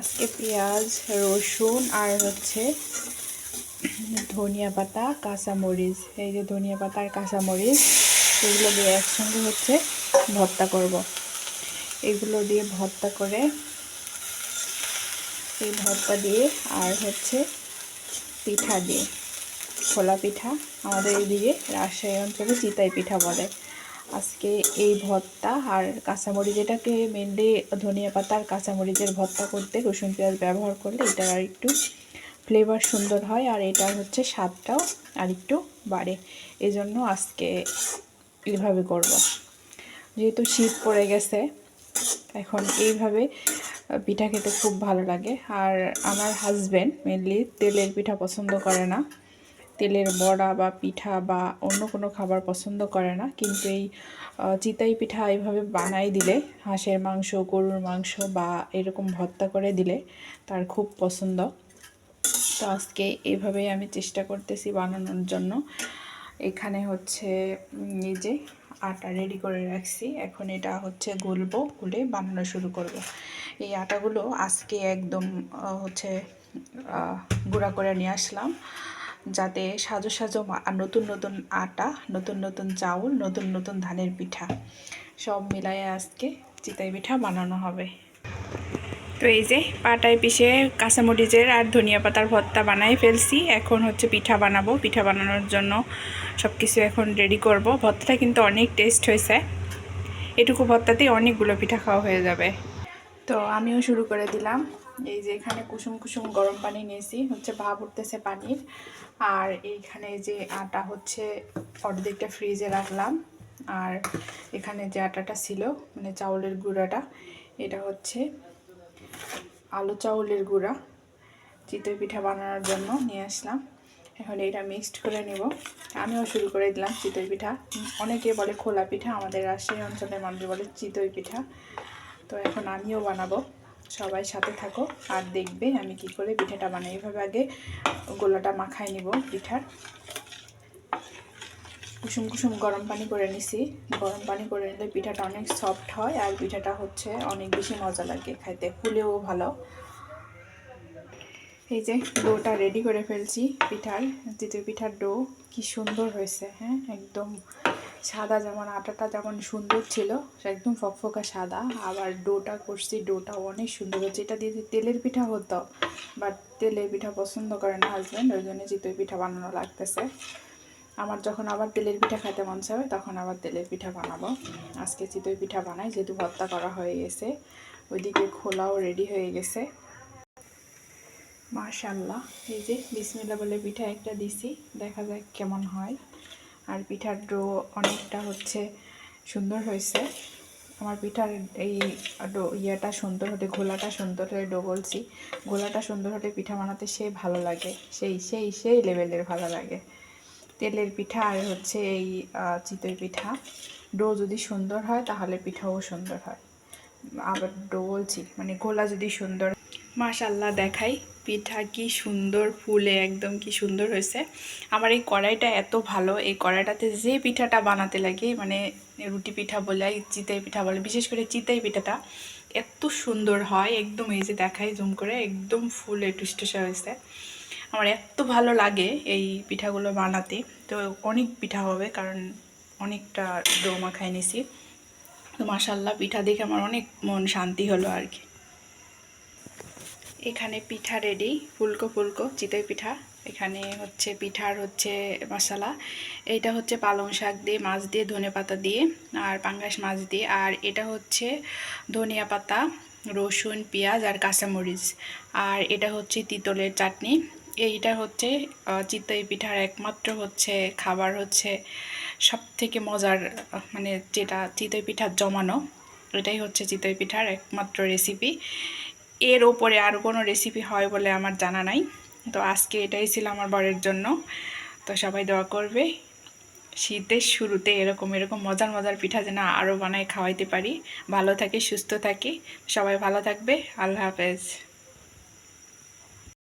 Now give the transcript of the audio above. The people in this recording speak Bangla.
আজকে পেঁয়াজ রসুন আর হচ্ছে ধনিয়া পাতা কাঁচামরিচ, এই যে ধনিয়া পাতা আর কাঁচামরিচ এগুলো দিয়ে একসঙ্গে হচ্ছে ভর্তা করব। এগুলো দিয়ে ভর্তা করে এই ভর্তা দিয়ে আর হচ্ছে পিঠা দিয়ে, খোলা পিঠা আমাদের এইদিকে রাজশাহী অঞ্চলে চিতাই পিঠা বলে। আজকে এই ভর্তা আর কাঁচামরিচ, এটাকে মেনলি ধনিয়া পাতা আর কাঁচামরিচের ভর্তা করতে রসুন পেঁয়াজ ব্যবহার করলে এটার আর একটু ফ্লেভার সুন্দর হয় আর এটার হচ্ছে স্বাদটাও আর একটু বাড়ে। এজন্য আজকে এইভাবে করব। যেহেতু শীত পড়ে গেছে এখন এইভাবে পিঠা খেতে খুব ভালো লাগে। আর আমার হাজব্যান্ড মেনলি তেলের পিঠা পছন্দ করে না, তেলের বড়া বা পিঠা বা অন্য কোনো খাবার পছন্দ করে না, কিন্তু এই চিতাই পিঠা এইভাবে বানাই দিলে, হাঁসের মাংস গরুর মাংস বা এরকম ভর্তা করে দিলে তার খুব পছন্দ। তো আজকে এইভাবেই আমি চেষ্টা করতেছি বানানোর জন্য। এখানে হচ্ছে এই যে আটা রেডি করে রাখছি, এখন এটা হচ্ছে গুলবো, গুলে বানানো শুরু করব। এই আটাগুলো আজকে একদম হচ্ছে গুঁড়া করে নিয়ে আসলাম, যাতে সাজো সাজো নতুন নতুন আটা, নতুন নতুন চাউল, নতুন নতুন ধানের পিঠা সব মিলায়ে আজকে চিতাই পিঠা বানানো হবে। তো এই যে পাটায় পিষে কাঁচামরিচের আর ধনিয়া পাতার ভর্তা বানাই ফেলছি। এখন হচ্ছে পিঠা বানাবো। পিঠা বানানোর জন্য সব কিছু এখন রেডি করব। ভর্তাটা কিন্তু অনেক টেস্ট হয়েছে, এটুকু ভর্তাতেই অনেকগুলো পিঠা খাওয়া হয়ে যাবে। তো আমিও শুরু করে দিলাম। এই যে এখানে কুসুম কুসুম গরম পানি নিয়েছি, হচ্ছে ভাপ উঠতেছে পানির। আর এইখানে যে আটা হচ্ছে অর্ধেকটা ফ্রিজে রাখলাম, আর এখানে যে আটাটা ছিল মানে চাউলের গুঁড়াটা, এটা হচ্ছে আলু চাউলের গুঁড়া চিতই পিঠা বানানোর জন্য নিয়ে আসলাম। এখন এটা মিক্সড করে নেব। আমিও শুরু করে দিলাম চিতই পিঠা। অনেকে বলে খোলা পিঠা, আমাদের রাজশাহী অঞ্চলের মানুষ বলে চিতই পিঠা। তো এখন আমিও বানাবো, সবাই সাথে থাকো আর দেখবে আমি কি করে পিঠাটা বানাই। এইভাবে আগে গোলাটা মাখাই নিব পিঠার। কুসুম কুসুম গরম পানি করে নিছি। গরম পানি করে নিলে পিঠাটা অনেক সফট হয় আর পিঠাটা হচ্ছে অনেক বেশি মজা লাগে খাইতে, ফুলেও ভালো। এই যে ডোটা রেডি করে ফেলছি পিঠার, চিতই পিঠার ডো কি সুন্দর হয়েছে। হ্যাঁ, একদম সাদা, যেমন আটাটা যেমন সুন্দর ছিল একদম ফকফকা সাদা, আবার ডোটা করছি, ডোটাও অনেক সুন্দর হচ্ছে। এটা দিয়ে তেলের পিঠা হতো, বাট তেলের পিঠা পছন্দ করে না হাজব্যান্ড, ওই জন্য চিতই পিঠা বানানো লাগতেছে। আমার যখন আবার তেলের পিঠা খেতে মন চাবে তখন আবার তেলের পিঠা বানাবো। আজকে চিতই পিঠা বানাই, যেহেতু ভর্তা করা হয়ে গেছে। ওইদিকে খোলাও রেডি হয়ে গেছে। মাশাআল্লাহ, এই যে বিসমিল্লাহ বলে পিঠা একটা দিছি, দেখা যাক কেমন হয়। আর পিঠার ডো অনেকটা হচ্ছে সুন্দর হয়েছে। আমার পিঠার এই ডো ইয়েটা সুন্দর হলে, ঘোলাটা সুন্দর হলে, ডো বলছি, ঘোলাটা সুন্দর হলে পিঠা বানাতে সেই ভালো লাগে, সেই লেভেলের ভালো লাগে। তেলের পিঠা আর হচ্ছে এই চিতই পিঠা, ডো যদি সুন্দর হয় তাহলে পিঠাও সুন্দর হয়। আবার ডো বলছি মানে গোলা যদি সুন্দর। মাশাআল্লাহ, দেখাই পিঠা কি সুন্দর ফুলে একদম কি সুন্দর হয়েছে। আমার এই কড়াইটা এত ভালো, এই কড়াইটাতে যে পিঠাটা বানাতে লাগে, মানে রুটি পিঠা বলে চিতই পিঠা বলে, বিশেষ করে চিতই পিঠাটা এত সুন্দর হয় একদম। এই যে দেখাই জুম করে, একদম ফুলে টুসটুসে হয়েছে। আমার এত ভালো লাগে এই পিঠাগুলো বানাতে। তো অনেক পিঠা হবে কারণ অনেকটা ডো মাখাই নিছি। তো মাশাআল্লাহ, পিঠা দেখে আমার অনেক মন শান্তি হলো আর কি। এখানে পিঠা রেডি, ফুলকো ফুলকো চিতই পিঠা। এখানে হচ্ছে পিঠার হচ্ছে মশলা, এইটা হচ্ছে পালং শাক দিয়ে, মাছ দিয়ে, ধনে পাতা দিয়ে আর পাঙ্গাস মাছ দিয়ে। আর এটা হচ্ছে ধনিয়া পাতা, রসুন, পেঁয়াজ আর কাঁচামরিচ। আর এটা হচ্ছে তিতলের চাটনি। এইটা হচ্ছে চিতই পিঠার একমাত্র হচ্ছে খাবার, হচ্ছে সব থেকে মজার, মানে যেটা চিতই পিঠার জমানো, এটাই হচ্ছে চিতই পিঠার একমাত্র রেসিপি। এর ওপরে আর কোনো রেসিপি হয় বলে আমার জানা নাই। তো আজকে এটাই ছিল আমার বরের জন্য। তো সবাই দোয়া করবে শীতের শুরুতে এরকম এরকম মজার মজার পিঠা যেন আরও বানায় খাওয়াইতে পারি। ভালো থাকি, সুস্থ থাকি, সবাই ভালো থাকবে। আল্লাহ হাফেজ।